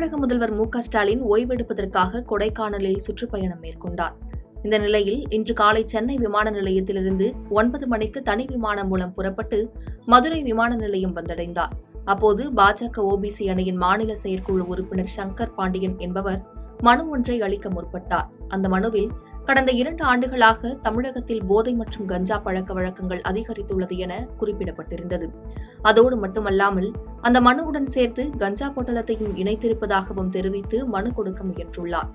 தமிழக முதல்வர் மு.க.ஸ்டாலின் ஓய்வெடுப்பதற்காக கொடைக்கானலில் சுற்றுப்பயணம் மேற்கொண்டார். இந்த நிலையில் இன்று காலை சென்னை விமான நிலையத்திலிருந்து 9 மணிக்கு தனி விமானம் மூலம் புறப்பட்டு மதுரை விமான நிலையம் வந்தடைந்தார். அப்போது பாஜக ஓபிசி அணியின் மாநில செயற்குழு உறுப்பினர் சங்கர் பாண்டியன் என்பவர் மனு ஒன்றை அளிக்க முற்பட்டார். அந்த மனுவில் கடந்த 2 ஆண்டுகளாக தமிழகத்தில் போதை மற்றும் கஞ்சா பழக்க வழக்கங்கள் அதிகரித்துள்ளது என குறிப்பிடப்பட்டிருந்தது. அதோடு மட்டுமல்லாமல் அந்த மனுவுடன் சேர்த்து கஞ்சா பொட்டலத்தையும் இணைத்திருப்பதாகவும் தெரிவித்து மனு கொடுக்க முயன்றுள்ளார்.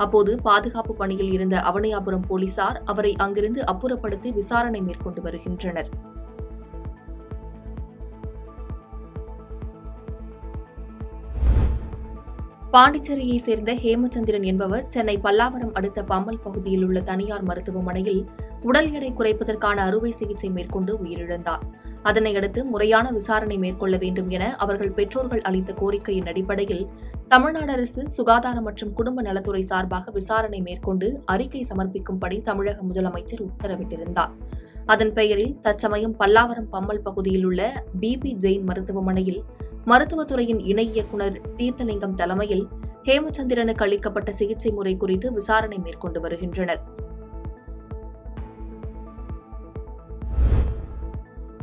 அப்போது பாதுகாப்பு பணியில் இருந்த அவனியாபுரம் போலீசார் அவரை அங்கிருந்து அப்புறப்படுத்தி விசாரணை மேற்கொண்டு வருகின்றனர். பாண்டிச்சேரியை சேர்ந்த ஹேமச்சந்திரன் என்பவர் சென்னை பல்லாவரம் அடுத்த பம்மல் பகுதியில் உள்ள தனியார் மருத்துவமனையில் உடல் எடை குறைப்பதற்கான அறுவை சிகிச்சை மேற்கொண்டு உயிரிழந்தார். அதனையடுத்து முறையான விசாரணை மேற்கொள்ள வேண்டும் என அவர்கள் பெற்றோர்கள் அளித்த கோரிக்கையின் அடிப்படையில் தமிழ்நாடு அரசு சுகாதாரம் மற்றும் குடும்ப நலத்துறை சார்பாக விசாரணை மேற்கொண்டு அறிக்கை சமர்ப்பிக்கும்படி தமிழக முதலமைச்சர் உத்தரவிட்டிருந்தார். அதன் பெயரில் தற்சமயம் பல்லாவரம் பம்மல் பகுதியில் உள்ள பிபி ஜெயின் மருத்துவமனையில் மருத்துவத்துறையின் இணை இயக்குநர் தீர்த்தலிங்கம் தலைமையில் ஹேமச்சந்திரனுக்கு அளிக்கப்பட்ட சிகிச்சை முறை குறித்து விசாரணை மேற்கொண்டு வருகின்றனர்.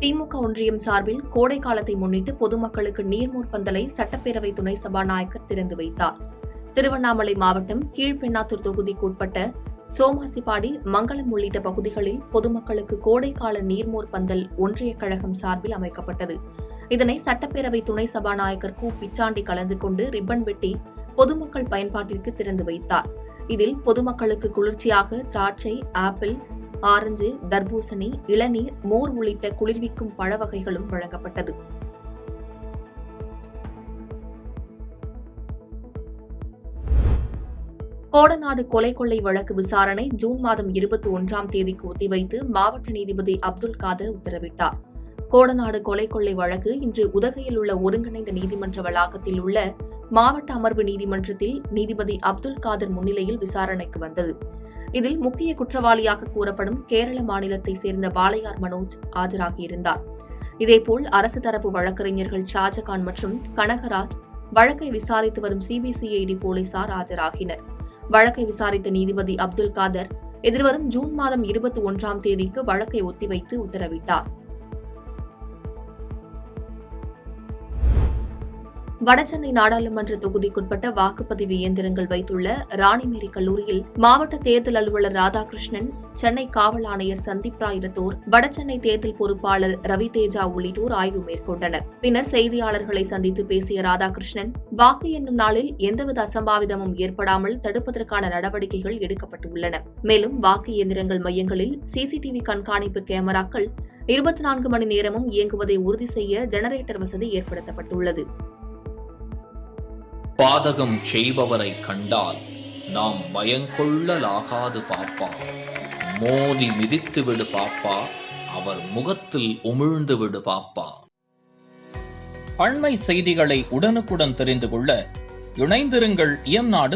திமுக ஒன்றியம் சார்பில் கோடை காலத்தை முன்னிட்டு பொதுமக்களுக்கு நீர்மோர் பந்தலை சட்டப்பேரவை துணை சபாநாயகர் திறந்து வைத்தார். திருவண்ணாமலை மாவட்டம் கீழ்பெண்ணாத்தூர் தொகுதிக்குட்பட்ட சோமாசிப்பாடி, மங்களம் உள்ளிட்ட பகுதிகளில் பொதுமக்களுக்கு கோடைக்கால நீர்மோர் பந்தல் ஒன்றிய கழகம் சார்பில் அமைக்கப்பட்டது. இதனை சட்டப்பேரவை துணை சபாநாயகர் கு. பிச்சாண்டி கலந்து கொண்டு ரிப்பன் வெட்டி பொதுமக்கள் பயன்பாட்டிற்கு திறந்து வைத்தார். இதில் பொதுமக்களுக்கு குளிர்ச்சியாக திராட்சை, ஆப்பிள், ஆரஞ்சு, தர்பூசணி, இளநீர், மோர் உள்ளிட்ட குளிர்விக்கும் பழ வகைகளும் வழங்கப்பட்டது. கோடநாடு கொலை கொள்ளை வழக்கு விசாரணை ஜூன் மாதம் 21ஆம் தேதிக்கு ஒத்திவைத்து மாவட்ட நீதிபதி அப்துல் காதர் உத்தரவிட்டார். கோடநாடு கொலை கொள்ளை வழக்கு இன்று உதகையில் உள்ள ஒருங்கிணைந்த நீதிமன்ற வளாகத்தில் உள்ள மாவட்ட அமர்வு நீதிமன்றத்தில் நீதிபதி அப்துல் காதர் முன்னிலையில் விசாரணைக்கு வந்தது. இதில் முக்கிய குற்றவாளியாக கூறப்படும் கேரள மாநிலத்தை சேர்ந்த வாளையார் மனோஜ் ஆஜராகியிருந்தார். இதேபோல் அரசு தரப்பு வழக்கறிஞர்கள் ஷாஜகான் மற்றும் கனகராஜ், வழக்கை விசாரித்து வரும் சிபிசிஐடி போலீசார் ஆஜராகினர். வழக்கை விசாரித்த நீதிபதி அப்துல் காதர் எதிர்வரும் ஜூன் மாதம் 21ஆம் தேதிக்கு வழக்கை ஒத்திவைத்து உத்தரவிட்டார். வடசென்னை நாடாளுமன்ற தொகுதிக்குட்பட்ட வாக்குப்பதிவு இயந்திரங்கள் வைத்துள்ள ராணிமேரி கல்லூரியில் மாவட்ட தேர்தல் அலுவலர் ராதாகிருஷ்ணன், சென்னை காவல் ஆணையர் சந்தீப் ராய் ரத்தோர், வடசென்னை தேர்தல் பொறுப்பாளர் ரவி தேஜா உள்ளிட்டோர் ஆய்வு மேற்கொண்டனர். பின்னர் செய்தியாளர்களை சந்தித்து பேசிய ராதாகிருஷ்ணன், வாக்கு எண்ணும் நாளில் எந்தவித அசம்பாவிதமும் ஏற்படாமல் தடுப்பதற்கான நடவடிக்கைகள் எடுக்கப்பட்டுள்ளன. மேலும் வாக்கு இயந்திரங்கள் மையங்களில் சிசிடிவி கண்காணிப்பு கேமராக்கள் 24 மணி நேரமும் இயங்குவதை உறுதி செய்ய ஜெனரேட்டர் வசதி ஏற்படுத்தப்பட்டுள்ளது. பாதகம் செய்பவரை கண்டால் நாம் பயங்கொள்ளலாகாது பாப்பா, மோதி மிதித்து விடு பாப்பா, அவர் முகத்தில் உமிழ்ந்து விடு பாப்பா. அண்மை செய்திகளை உடனுக்குடன் தெரிந்து கொள்ள இணைந்திருங்கள் இயம்நாடு